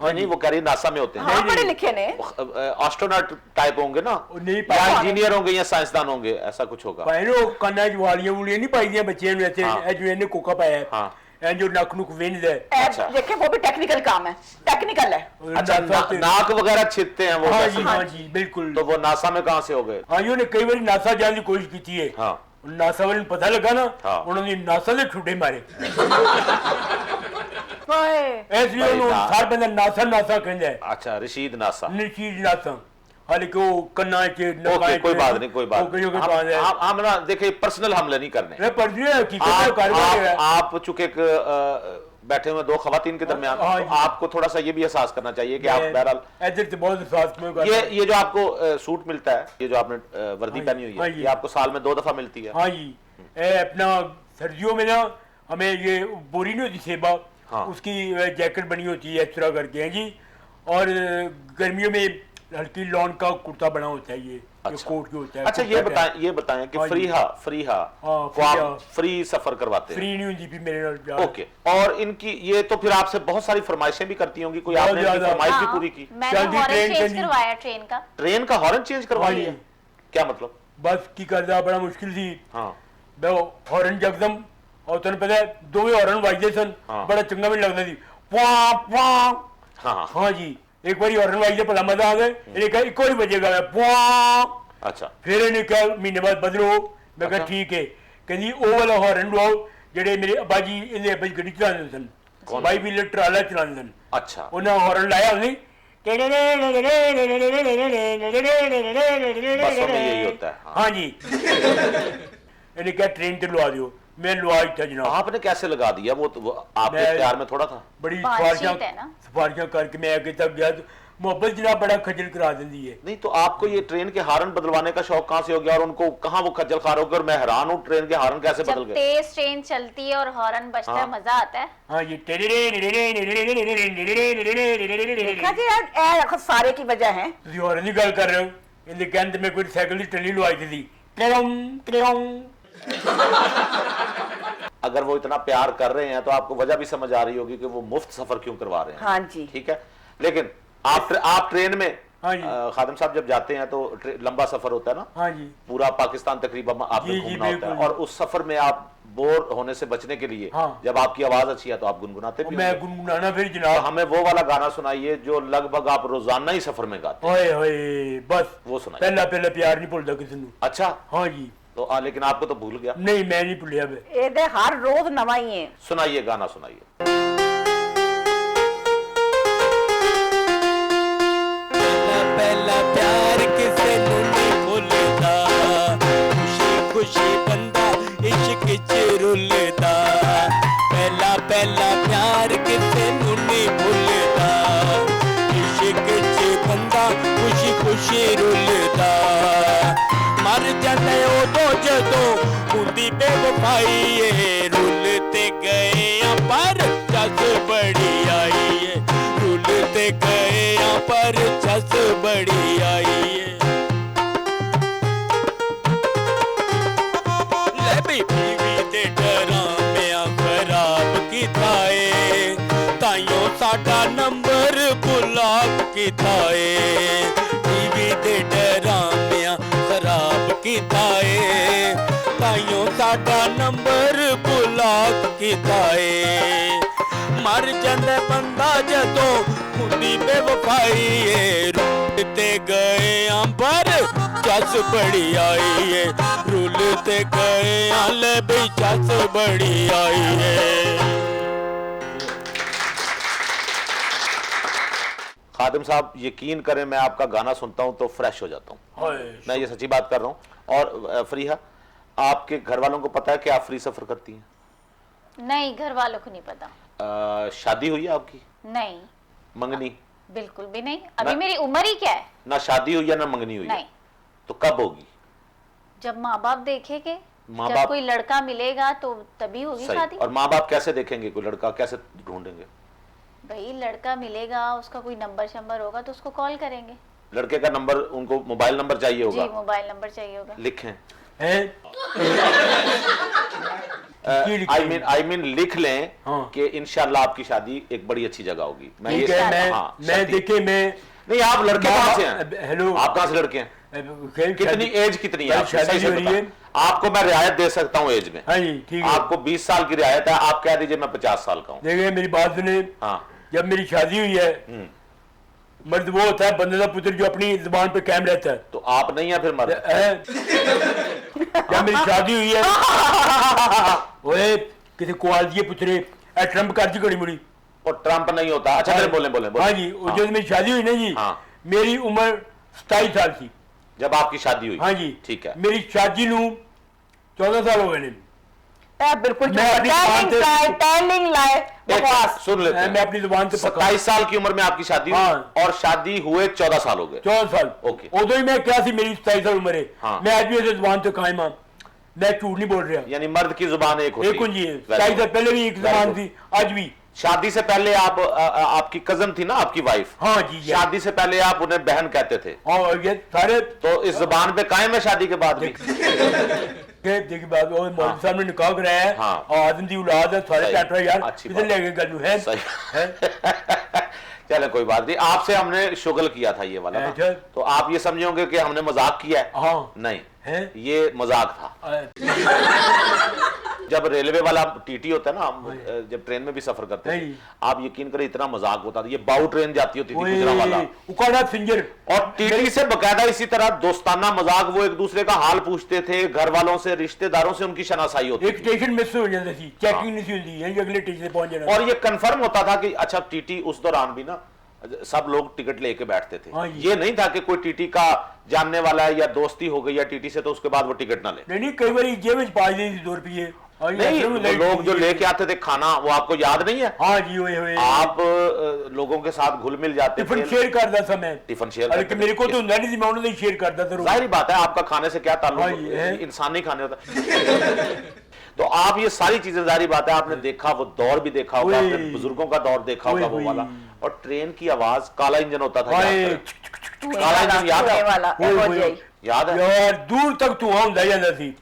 नहीं, वो कह रही नासा में होते हैं। हाँ पढ़े लिखे ने। एस्ट्रोनॉट टाइप होंगे ना, वो नहीं या पाया इंजीनियर होंगे या साइंसदान होंगे, ऐसा कुछ होगा। भाई नो कन्ना च वालियां वुलियां नहीं पाई दियां बच्चे ने ऐसे, हाँ। ए जो इन्हें कोका पाया है, हाँ। ए जो नक नुक विन दे। अच्छा। देखे वो भी टेक्निकल काम है, टेक्निकल है। अच्छा, नाक वगैरह छिदते हैं वो हाँ वैसे? जी हाँ जी बिल्कुल। तो वो नासा में कहां से हो गए? हाँ जी, कई बार नासा जाने की कोशिश की है। हाँ। नासा वाले पता लगा ना, हाँ। उन्होंने नासा से छुट्टे मारे, हाय इसलिए भाई उन्होंने ना- सार बंदा नासा नासा कहंदा है, अच्छा, रशीद नासा। निशीद नासा। हालांकि वो कन्ना च ओके, कोई बात नहीं, कोई बात नहीं। नहीं। हम ना देखिए, पर्सनल हमले नहीं करने। मैं पढ़ रही हकीकत है कारोबार है। आप चूंकि एक बैठे हुए 2 खवातीन के दरमियान, हाँ तो जी। आपको थोड़ा सा ये भी एहसास करना चाहिए कि आप बहरहाल इधर से बहुत एहसास में कर। ये जो आपको सूट मिलता है, ये जो आपने वर्दी हाँ पहनी जी, हुई हाँ है, जी। ये आपको साल में 2 दफा मिलती है। हाँ जी, ए अपना सर्दियों में ना हमें ये बोरी नहीं होती सेबा, हाँ। उसकी जैकेट बनी होती है इस तरह करके हैं जी, और गर्मियों में हल्की लॉन का कुर्ता बना होता है, ये अच्छा। कोट जो होता है। अच्छा, ये बताएं कि हाँ जी। फ्रीहा हाँ, को आप फ्रीहा। फ्री सफर करवाते हैं? फ्री नहीं होती भी मेरे नाल प्यार। ओके, और इनकी ये तो फिर आपसे बहुत सारी फरमाइशें भी करती होंगी, कोई बहुत आपने इनकी ज्यादा। फरमाइश भी हाँ, पूरी की? मैंने जल्दी हॉर्न ट्रेन चेंज करनी। करवाया ट्रेन का। ट्रेन का हॉर्न चेंज करवा हाँ लिया? जी। क्या मतलब? बस की करदा बड़ा मुश्किल थी, हाँ मैं हॉर्न जगदम, और तुम पता है 2 हॉर्न बजते सन, हाँ। बड़ा चंगा भी लगता थी, पुआ पुआ। हाँ। हाँ जी, एक बार हॉर्न बजते भला मजा आ गया, इन्हें कहा एक और बजेगा, मैं पुआ। अच्छा, फिर इन्हें कहा महीने बाद बदलो, मैं कहा अच्छा। ठीक है, कहती वो वाला हॉर्न लवाओ जेडे मेरे अब्बा जी इन्हें अब्बा जी गड्डी चलाते सन, कौन? बाई व्हीलर ट्राला चलाते सन, अच्छा, उन्हें हॉर्न लाया उन्हें, बसों में यही होता है, हाँ। हाँ जी। इन्हें क्या ट्रेन ते लवा दियो, मैं लवा था जनाब, आपने कैसे लगा दिया? वो आपके मैं- प्यार में थोड़ा था? बड़ी बातचीत है ना। सिफारिशां करके मैं आगे तक गया, तो मोहब्बत जनाब बड़ा खजल करा देती है। नहीं, तो आपको ये ट्रेन के हॉर्न बदलवाने का शौक कहाँ से हो गया, और उनको कहाँ वो खज्जल खार हो गए? और मैं हैरान हूँ, ट्रेन के हॉर्न कैसे बदल जब गए? तेज ट्रेन चलती है और हॉर्न बजता है, हाँ। मजा आता है। हाँ ये देखा जी यार ए रखो सारे की वजह है। ਤੁਸੀਂ ਹੋਰ ਨਹੀਂ ਗੱਲ ਕਰ ਰਹੇ ਹੋ, ਇਹਦੇ ਕਹਿੰਦੇ ਮੈਂ ਕੋਈ ਸਾਈਕਲ ਦੀ ਟੱਲੀ ਲਵਾਈ ਦਿੱਤੀ, ਟਰਮ ਟਰਮ। अगर वो इतना प्यार कर रहे हैं तो आपको वजह भी समझ आ रही होगी कि वो मुफ्त सफर क्यों करवा रहे हैं। हाँ जी। ठीक है, लेकिन आप ट्रेन में हाँ जी। खादिम साहब जब जाते हैं तो लंबा सफर होता है ना, हाँ जी पूरा पाकिस्तान तकरीबन आपने जी, जी, घूमना होता है, बिल्कुल। और उस सफर में आप बोर होने से बचने के लिए हाँ। जब आपकी आवाज अच्छी है तो आप गुनगुनाते भी मैं होंगे। गुनगुनाना फिर तो जनाब, हमें वो वाला गाना सुनाइए जो लगभग आप रोजाना ही सफर में गाते ओए ओए बस वो सुनाइए। पहला पहला प्यार नहीं भुलदा किसी ਨੂੰ। हैं। अच्छा, हाँ जी, तो लेकिन आपको तो भूल गया। नहीं मैं नहीं भुलिया वे। ਇਹਦੇ ਹਰ ਰੋਜ਼ ਨਵਾਂ ਹੀ ਹੈ। सुनाइए, गाना सुनाइए। पहला पहला प्यार किसे नू नहीं भुलदा, खुशी खुशी बंदा इश्क च रुलदा। पहला पहला प्यार किसे नू नहीं भुलदा, इश्क च बंदा खुशी खुशी ਖੁਸ਼ੀ ਰੁੱਲਦਾ ਮਰ ਜਾਂਦੇ ਉਦੋਂ ਜਦੋਂ ਹੁੰਦੀ ਬੇਵਫਾਈ ਏ ਰੁੱਲ ਤੇ ਗਏ ਆ ਪਰ ਚੱਸ ਬੜੀ ਆਈ ਏ ਰੁੱਲ ਤੇ ਗਏ ਆ ਪਰ ਚੱਸ ਬੜੀ ਆਈ ਏ ਲੈ ਵੀ ਪੀਵੀ ਤੇ ਡਰਾਮਿਆਂ ਖਰਾਬ ਕੀਤਾ ਏ ਤਾਈਓ ਸਾਡਾ ਨੰਬਰ ਬੁਲਾਕ ਕੀਤਾ ਏ ਟੀਵੀ ਤੇ ਡਰਾਮਿਆਂ ਖਰਾਬ ਕੀਤਾ ਏ ਤਾਈਓ ਸਾਡਾ ਨੰਬਰ ਬੁਲਾਕ ਕੀਤਾ ਏ ਮਰ ਜਾਂਦਾ ਬੰਦਾ ਜਦੋਂ ਹੁੰਦੀ ਬੇਵਫਾਈ ਏ ਰੁੱਲ ਤੇ ਗਏ ਅੰਬਰ ਚੱਸ ਬੜੀ ਆਈ ਏ ਰੁੱਲ ਤੇ ਗਏ ਆ ਲੈ ਬਈ ਚੱਸ ਬੜੀ ਆਈ ਏ खादिम साहब, यकीन करें मैं आपका गाना सुनता हूं तो फ्रेश हो जाता हूं। हाय मैं ये सच्ची बात कर रहा हूं। और फरीहा, आपके घर वालों को पता है कि आप फ्री सफर करती हैं? नहीं, घर वालों को नहीं पता। शादी हुई है आपकी? नहीं, मंगनी? बिल्कुल भी नहीं। अभी मेरी उम्र ही क्या है? ना शादी हुई है ना मंगनी हुई है। नहीं। तो कब होगी? जब माँ बाप देखेंगे, माँ जब बाप- कोई लड़का मिलेगा तो तभी होगी सही। शादी। और माँ बाप कैसे देखेंगे कोई लड़का, कैसे ढूंढेंगे? भाई लड़का मिलेगा, उसका कोई नंबर शंबर होगा तो उसको कॉल करेंगे। लड़के का नंबर, उनको मोबाइल नंबर चाहिए जी, होगा? मोबाइल नंबर चाहिए होगा। लिखें। हैं आई मीन लिख लें हाँ। कि इंशाल्लाह आपकी शादी एक बड़ी अच्छी जगह होगी। मैं ठीक ये है। हाँ, मैं शादी- देखे मैं नहीं, आप लड़के कहाँ से हैं? हेलो आप कहाँ से लड़के हैं? कितनी एज कितनी है? आपकी? शादी सही से हो रही है। बताओ। आपको मैं रियायत दे सकता हूँ एज में। हाँ जी ठीक है। आपको 20 साल की रियायत है, आप कह दीजिए मैं 50 साल का हूँ। देखिए मेरी बात सुने, हाँ। जब मेरी शादी हुई है, मर्द वो होता है बंदे का पुत्र जो अपनी जुबान पे कायम रहता है। तो आप नहीं है फिर मर्द? जब मेरी शादी हुई है ओए किसी कुआल दिए पुत्रे ए ट्रम्प कर दी घड़ी मुड़ी। और ट्रम्प नहीं होता। अच्छा फिर बोले बोले हाँ जी, और जब मेरी शादी हुई ना जी, हाँ। मेरी उम्र 27 साल थी। जब आपकी शादी हुई? हाँ जी ठीक है। मेरी शादी नू 14 साल हो गए ने। बिल्कुल मैं अपनी जुबान से- टेलिंग लाए बकवास। सुन लेते हैं। मैं अपनी जुबान से पक्का 27 साल की उम्र में आपकी शादी हुई हाँ। और शादी हुए 14 साल हो गए। 14 साल। ओके। उदो ही मैं क्या सी मेरी 27 साल उम्र है। हाँ। मैं आज भी ऐसे जुबान से कायम हूं, मैं झूठ नहीं बोल रहा। यानी मर्द की जुबान एक होती एक कुंजी है, Very 27 साल good. पहले भी एक Very जुबान good. थी, आज भी। शादी से पहले आप आपकी कजन थी ना आपकी वाइफ? हाँ जी जी। शादी से पहले आप उन्हें बहन कहते थे, और ये सारे तो इस जुबान पे कायम है शादी के बाद भी? देखिए बात और मौलवी साहब ने निकाह कराया है। हाँ। और आदम दी औलाद है, सारे सही। कैटर यार अच्छी किधर बात। ले गए गल है। सही। चले कोई बात नहीं, आपसे हमने शुगल किया था ये वाला ना। अच्छा। तो आप ये समझे होंगे कि हमने मजाक किया है। हाँ। नहीं, हैं? ये मजाक था। जब रेलवे वाला टीटी होता है ना, हम जब ट्रेन में भी सफर करते थे, नहीं। आप यकीन करें इतना मजाक होता था। ये बाऊ ट्रेन जाती होती थी गुजरांवाला, उकाड़ा सिंगर और टीटी से बकायदा इसी तरह दोस्ताना मजाक, वो एक दूसरे का हाल पूछते थे, घर वालों से रिश्तेदारों से उनकी शनासाई होती एक थी। स्टेशन मिस हो जाती थी, चेकिंग नहीं सी होती है, अगले स्टेशन पहुंच जाना। और ये कंफर्म होता था कि अच्छा टीटी, उस दौरान भी ना सब लोग टिकट लेके बैठते थे। हाँ जी। ये नहीं था कि कोई टीटी का जानने वाला है या दोस्ती हो गई या टीटी से तो उसके बाद वो टिकट ना ले। नहीं कई बार जेब में पा दी 2 रुपये। नहीं, वो लोग जो लेके आते थे खाना, वो आपको याद नहीं है? हाँ जी हुए आप लोगों के साथ घुल मिल जाते टिफिन थे। शेयर करता था मैं। टिफिन शेयर अरे करते कि मेरे को थे। तो नहीं थी, मैं उन्हें शेयर करता था। जाहिर बात है, आपका खाने से क्या हाँ जी, ताल्लुक, है। इंसानी खाने होता तो आप ये सारी चीजें, जाहिर बात है आपने देखा, वो दौर भी देखा होगा, वही। अपने बुजुर्गों का दौर देखा होगा वो वही। वाला। और ट्रेन की आवाज, काला इंजन होता था, हाय, याद करें। काला इंजन याद है? वाला याद है? यार दूर तक धुआं ਹੁੰਦਾ ਜਾਂਦਾ ਸੀ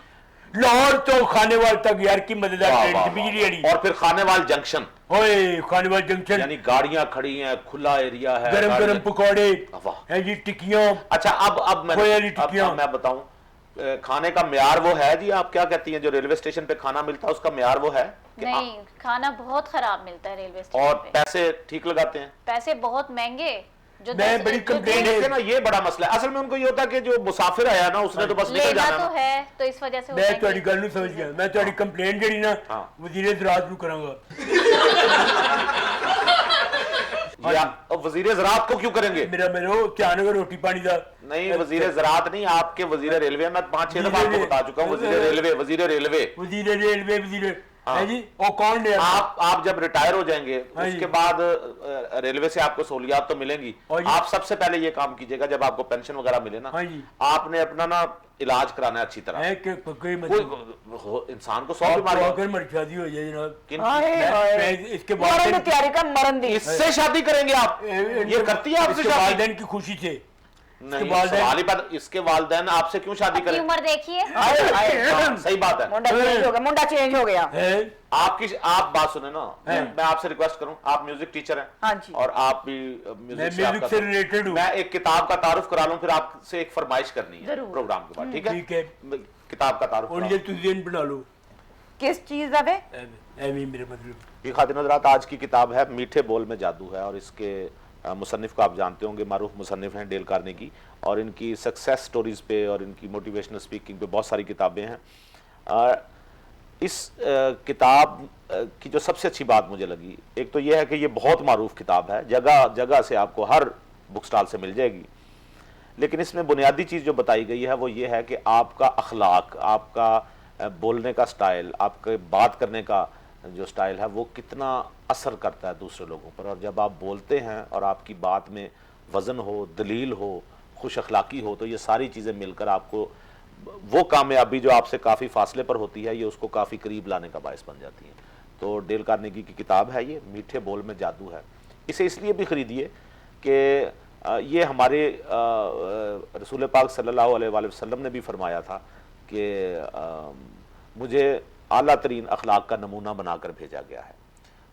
लाहौर तो खानेवाल तक यार की मजेदार वाह, ट्रेन वाह, थी वाह, बिजली वाह। वाली। और फिर खानेवाल जंक्शन, ओए खानेवाल जंक्शन, यानी गाड़ियां खड़ी हैं, खुला एरिया है, गरम गरम गाड़ियां- पकौड़े वाह। हैं जी, टिक्कियां। अच्छा अब खोए वाली अब टिक्कियां। मैं बताऊं, खाने का म्यार वो है जी, आप क्या कहती हैं, जो रेलवे स्टेशन पे खाना मिलता है उसका म्यार वो है कि नहीं, खाना बहुत खराब मिलता है रेलवे स्टेशन और पे। पैसे ठीक लगाते हैं? पैसे बहुत महंगे। जो मैं 10 बड़ी जो कंप्लेंट देखिए ना, ये बड़ा मसला है। असल में उनको ये होता है कि जो मुसाफिर आया ना, उसने तो बस निकल लेना जाना तो ना। है, तो इस वजह से वो मैं महंगे। ਤੁਹਾਡੀ ਗੱਲ ਨੂੰ ਸਮਝ ਗਿਆ। मैं ਤੁਹਾਡੀ ਕੰਪਲੇਂਟ ਜਿਹੜੀ ਨਾ हाँ। ਵਜ਼ੀਰ ज़राअत ਨੂੰ ਕਰਾਂਗਾ। वजीर ज़राअत को क्यों करेंगे? मेरा मेरो ध्यान है रोटी पानी का। नहीं, वजीर ज़राअत नहीं, आपके वजीर रेलवे। मैं 5-6 दफा आपको बता चुका हूँ। वजीर रेलवे, वजीर रेलवे। वजीर रेलवे, वजीर है जी, और कौन ले आप जब रिटायर हो जाएंगे हाँ जी। उसके बाद रेलवे से आपको सहूलियात तो मिलेंगी। हाँ जी। आप सबसे पहले ये काम कीजिएगा, जब आपको पेंशन वगैरह मिले ना, हाँ जी। आपने अपना ना इलाज कराना है अच्छी तरह। है कि कोई मतलब इंसान को 100 बीमारी अगर मेरी शादी हो जाए जनाब, किन हाय मैं हाय इसके मरण बाद की तैयारी का मरण दी। इससे शादी करेंगे आप? ये करती है आपसे इसके शादी? वालिदैन की खुशी से नहीं, वालिदैन- सवाल ही पैदा, इसके वालिदैन आपसे क्यों शादी अपनी करें? उम्र देखिए। हाय हाय हाँ, सही बात है। मुंडा चेंज हो गया, मुंडा चेंज हो गया। है। आप बात सुने ना, है। मैं आपसे रिक्वेस्ट करूं, आप म्यूजिक टीचर हैं हाँ जी। और आप भी मैं म्यूजिक म्यूजिक से रिलेटेड हूँ। मैं एक किताब का तारुफ करा लूं, फिर आपसे एक फरमाइश करनी है जरूर। प्रोग्राम के बाद, ठीक है? ठीक है। किताब का तारुफ और करा ये लूं। तुझे बना लो। किस चीज का वे? एमी मेरे मतलब ये खातिन हज़रात, आज की किताब है मीठे बोल में जादू है, और इसके मुसन्निफ को आप जानते होंगे, मारूफ मुसन्निफ हैं डेल कार्नेगी, और इनकी सक्सेस स्टोरीज पे और इनकी मोटिवेशनल स्पीकिंग पे बहुत सारी किताबें हैं। इस किताब की जो सबसे अच्छी बात मुझे लगी, एक तो ये है कि ये बहुत मारूफ किताब है, जगह जगह से आपको हर बुक स्टॉल से मिल जाएगी, लेकिन इसमें बुनियादी चीज़ जो बताई गई है वो ये है कि आपका अखलाक, आपका बोलने का स्टाइल, आपके बात करने का जो स्टाइल है वो कितना असर करता है दूसरे लोगों पर। और जब आप बोलते हैं और आपकी बात में वज़न हो, दलील हो, खुश अखलाकी हो, तो ये सारी चीज़ें मिलकर आपको वो कामयाबी जो आपसे काफ़ी फासले पर होती है, ये उसको काफ़ी करीब लाने का बायस बन जाती है। तो डेल कार्नेगी की किताब है ये, मीठे बोल में जादू है। इसे इसलिए भी ख़रीदिए कि ये हमारे रसूल पाक सल्लल्लाहु अलैहि वसल्लम ने भी फरमाया था कि मुझे आला तरीन अखलाक का नमूना बनाकर भेजा गया है।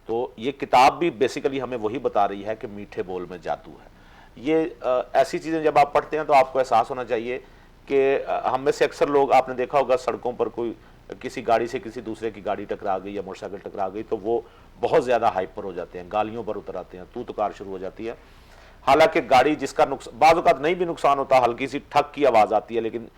तो ये किताब भी बेसिकली हमें वही बता रही है कि मीठे बोल में जादू है। ये ऐसी चीज़ें जब आप पढ़ते हैं तो आपको एहसास होना चाहिए कि हम में से अक्सर लोग, आपने देखा होगा सड़कों पर कोई किसी गाड़ी से किसी दूसरे की गाड़ी टकरा गई या मोटरसाइकिल टकरा गई तो वो बहुत ज़्यादा हाइपर हो जाते हैं, गालियों पर उतर आते हैं, तू तकार शुरू हो जाती है। हालांकि गाड़ी जिसका बाज़ औक़ात नहीं भी नुकसान होता, हल्की सी ठक की आवाज़ आती है, लेकिन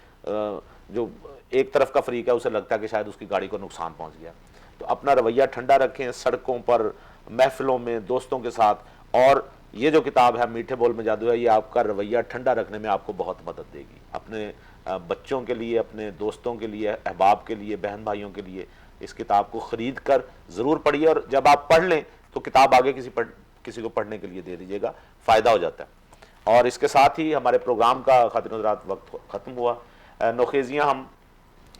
जो एक तरफ का फरीक है उसे लगता है कि शायद उसकी गाड़ी को नुकसान पहुंच गया। तो अपना रवैया ठंडा रखें सड़कों पर, महफिलों में, दोस्तों के साथ। और ये जो किताब है मीठे बोल में जादू है, ये आपका रवैया ठंडा रखने में आपको बहुत मदद देगी। अपने बच्चों के लिए, अपने दोस्तों के लिए, अहबाब के लिए, बहन भाइयों के लिए इस किताब को ख़रीद कर ज़रूर पढ़िए, और जब आप पढ़ लें तो किताब आगे किसी को पढ़ने के लिए दे दीजिएगा, फ़ायदा हो जाता है। और इसके साथ ही हमारे प्रोग्राम का खातिन हज़रात वक्त ख़त्म हुआ। नौखेज़ियाँ हम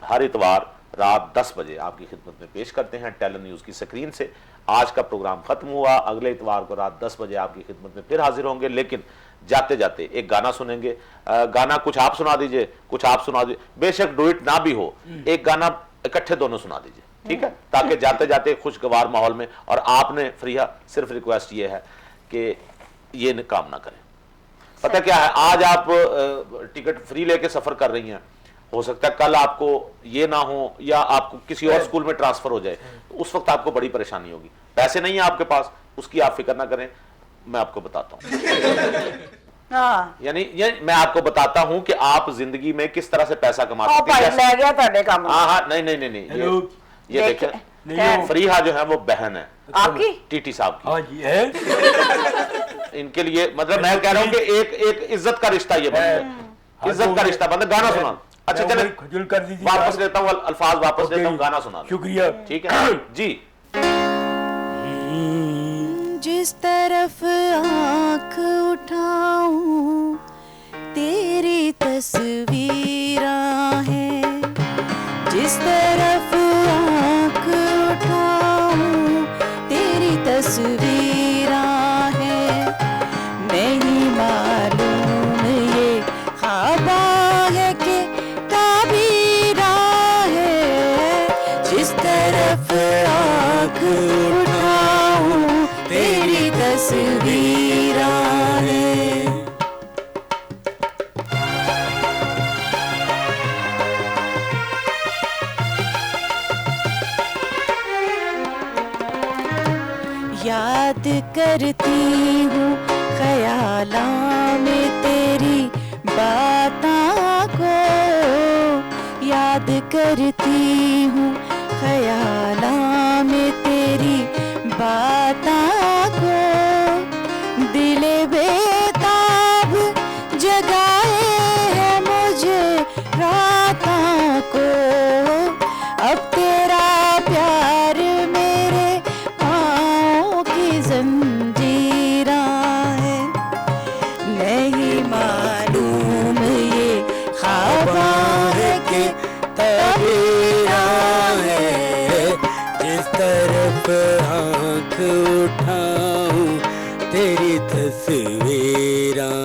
हर इतवार रात 10 बजे आपकी खिदमत में पेश करते हैं टेलन न्यूज़ की स्क्रीन से। आज का प्रोग्राम ख़त्म हुआ, अगले इतवार को रात 10 बजे आपकी खिदमत में फिर हाजिर होंगे, लेकिन जाते जाते एक गाना सुनेंगे। गाना कुछ आप सुना दीजिए, कुछ आप सुना दीजिए, बेशक डुइट ना भी हो, एक गाना इकट्ठे दोनों सुना दीजिए, ठीक है, ताकि जाते जाते खुशगवार माहौल में। और आपने फ्रिया सिर्फ रिक्वेस्ट ये है कि ये काम ना करें। पता क्या है, आज आप टिकट फ्री लेके सफ़र कर रही हैं, हो सकता है कल आपको ये ना हो या आपको किसी और स्कूल में ट्रांसफर हो जाए, तो उस वक्त आपको बड़ी परेशानी होगी। पैसे नहीं है आपके पास, उसकी आप फिक्र ना करें, मैं आपको बताता हूँ। हाँ यानी मैं आपको बताता हूँ कि आप जिंदगी में किस तरह से पैसा कमा ओ सकते भाई हैं। ले गया ਤੁਹਾਡੇ ਕੰਮ। हाँ, नहीं, हेलो। ये देखे- देखें, क्या? फरीहा जो है वो बहन है आपकी टीटी साहब की। हाँ जी है। इनके लिए मतलब मैं कह रहा हूँ कि एक इज्जत का रिश्ता ये बन गया, इज्जत का रिश्ता बन गया। गाना सुना, अच्छा चले खजूल कर दीजिए। वापस लेता हूँ, अल्फाज वापस लेता हूँ, गाना सुना। शुक्रिया। ठीक है जी। जिस तरफ आंख उठाऊं तेरी तस्वीरां हैं, जिस तरफ आंख उठाऊं तेरी तस्वीरां हैं। नहीं मालूम ये ख्वाबा है कि ताबीरां है, जिस तरफ आंख उठाऊं तेरी तस्वीरां हैं। याद करती हूँ ख्यालों में तेरी बातों को, याद करती हूँ ख्यालों में तेरी बातों को। दिले बेताब जगाए है मुझे रातों को, अब तेरा प्यार सिर्फ आँख उठाऊं तेरी तस्वीरां